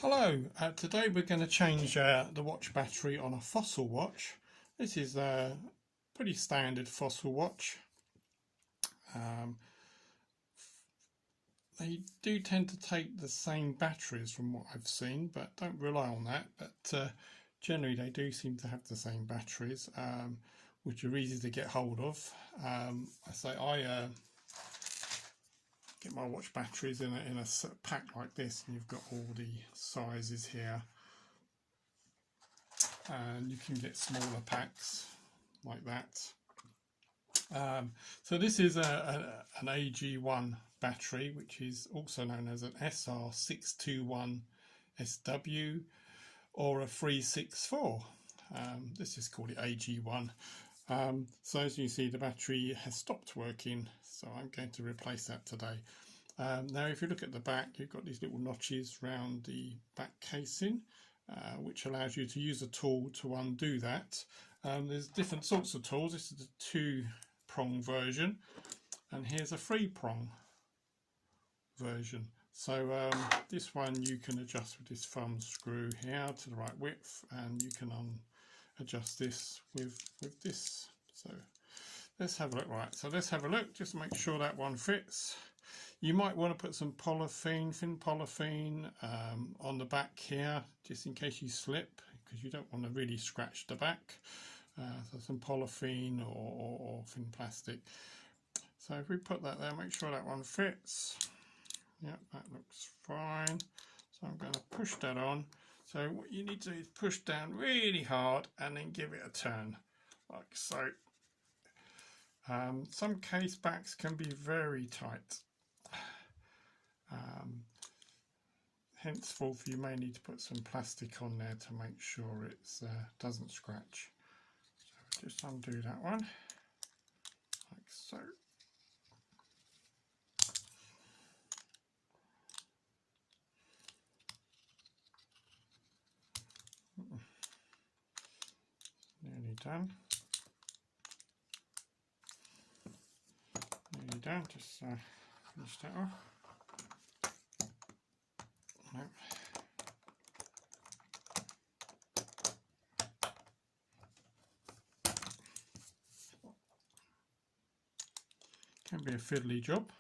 Hello, today we're going to change the watch battery on a Fossil watch. This is a pretty standard Fossil watch. They do tend to take the same batteries from what I've seen, but don't rely on that. But generally they do seem to have the same batteries, which are easy to get hold of. I get my watch batteries in a pack like this, and you've got all the sizes here, and you can get smaller packs like that. So this is an AG1 battery, which is also known as an SR621SW or a 364. This is called the AG1. So as you see, the battery has stopped working, so I'm going to replace that today. Now if you look at the back, you've got these little notches around the back casing, which allows you to use a tool to undo that. There's different sorts of tools. This is the 2-prong version, and here's a 3-prong version. So this one you can adjust with this thumb screw here to the right width, and you can adjust this with this. So let's have a look. Right, so let's have a look just to make sure that one fits. You might want to put some polythene, thin polythene on the back here, just in case you slip, because you don't want to really scratch the back. So some polythene or thin plastic. So if we put that there, make sure that one fits. Yep, that looks fine. So I'm going to push that on. So what you need to do is push down really hard and then give it a turn, like so. Some case backs can be very tight. Henceforth, you may need to put some plastic on there to make sure it doesn't scratch. So just undo that one, like so. Nearly done. Nearly done. Just finish that off. Nope. Can be a fiddly job.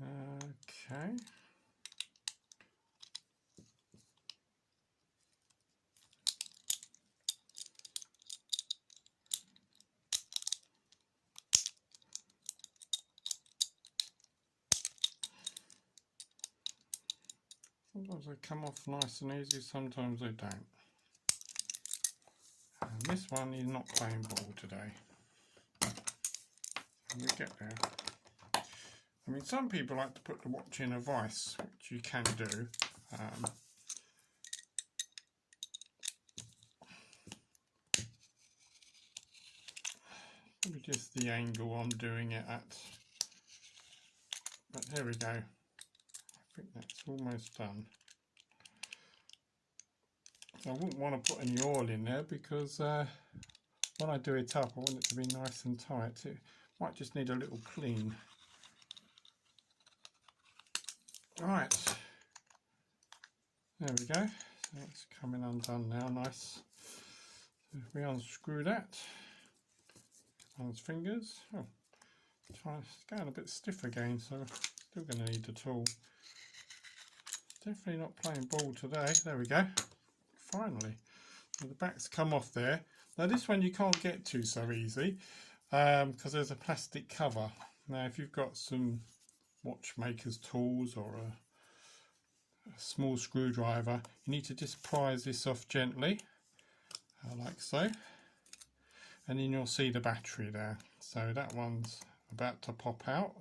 Okay. Sometimes they come off nice and easy, sometimes they don't. And this one is not playing ball today. We get there. I mean, some people like to put the watch in a vise, which you can do. Maybe just the angle I'm doing it at. But there we go. I think that's almost done. So I wouldn't want to put any oil in there because when I do it up, I want it to be nice and tight. It might just need a little clean. Right, there we go. So it's coming undone now, nice. So if we unscrew that, one's fingers. Oh, it's going a bit stiff again, so still going to need the tool. Definitely not playing ball today. There we go. Finally, so the back's come off there. Now this one you can't get to so easy because there's a plastic cover. Now if you've got some watchmaker's tools or a small screwdriver, you need to just prise this off gently, like so, and then you'll see the battery there. So that one's about to pop out.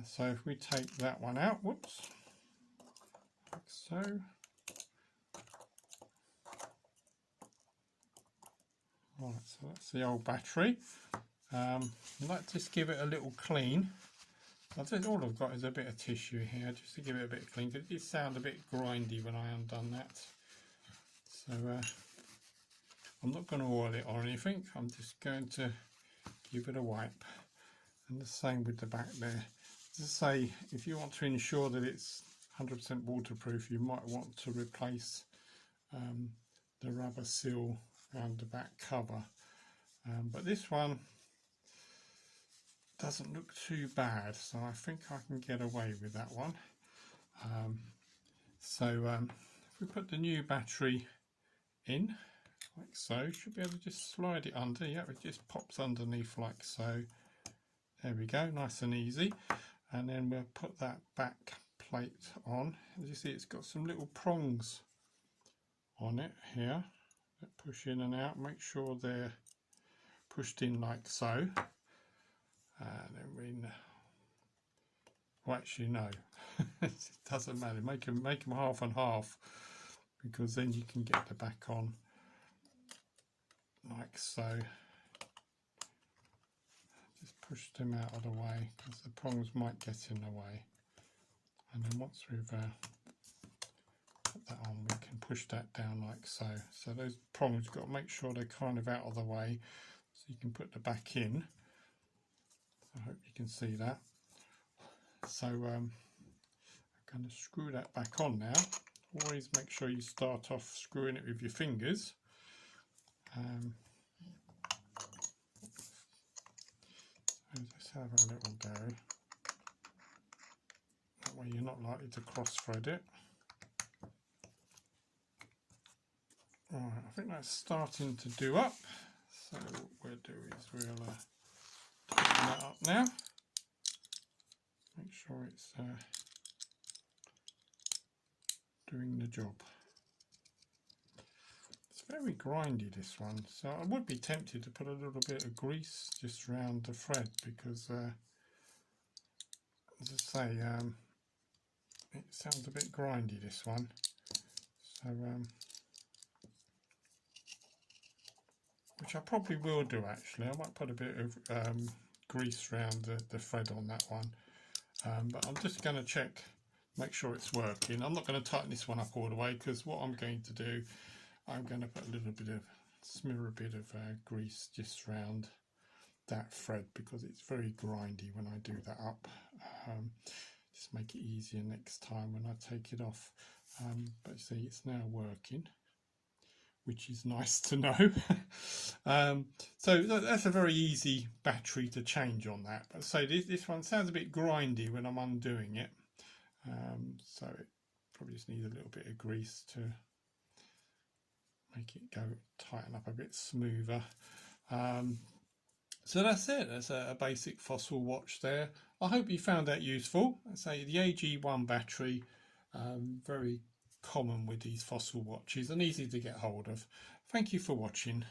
So if we take that one out, whoops, like so. Right, so that's the old battery. Let's just give it a little clean. I think all I've got is a bit of tissue here, just to give it a bit of clean. It did sound a bit grindy when I undone that. So I'm not going to oil it or anything. I'm just going to give it a wipe. And the same with the back there. to say, if you want to ensure that it's 100% waterproof, you might want to replace the rubber seal around the back cover. But this one doesn't look too bad, so I think I can get away with that one. If we put the new battery in like so, should be able to just slide it under. Yeah, it just pops underneath like so. There we go, nice and easy. And then we'll put that back plate on. As you see, it's got some little prongs on it here that push in and out. Make sure they're pushed in like so. And then well, actually no, it doesn't matter. Make them half and half, because then you can get the back on like so. Just push them out of the way because the prongs might get in the way. And then once we've put that on, we can push that down like so. So those prongs, you've got to make sure they're kind of out of the way so you can put the back in. I hope you can see that. So I'm going to screw that back on now. Always make sure you start off screwing it with your fingers. Let's have a little go. That way you're not likely to cross thread it. Right, I think that's starting to do up. So what we'll do is we'll tighten that up now. Make sure it's doing the job. It's very grindy, this one, so I would be tempted to put a little bit of grease just around the thread, because as I say, it sounds a bit grindy, this one. So which I probably will do actually. I might put a bit of grease around the thread on that one. But I'm just going to check, make sure it's working. I'm not going to tighten this one up all the way, because what I'm going to do, I'm going to put a little bit of, smear a bit of grease just around that thread, because it's very grindy when I do that up. Just make it easier next time when I take it off. But see, it's now working, which is nice to know. So that's a very easy battery to change on that. But so this one sounds a bit grindy when I'm undoing it. So it probably just needs a little bit of grease to make it go tighten up a bit smoother. So that's it. That's a basic Fossil watch there. I hope you found that useful. I say the AG1 battery, very common with these Fossil watches and easy to get hold of. Thank you for watching.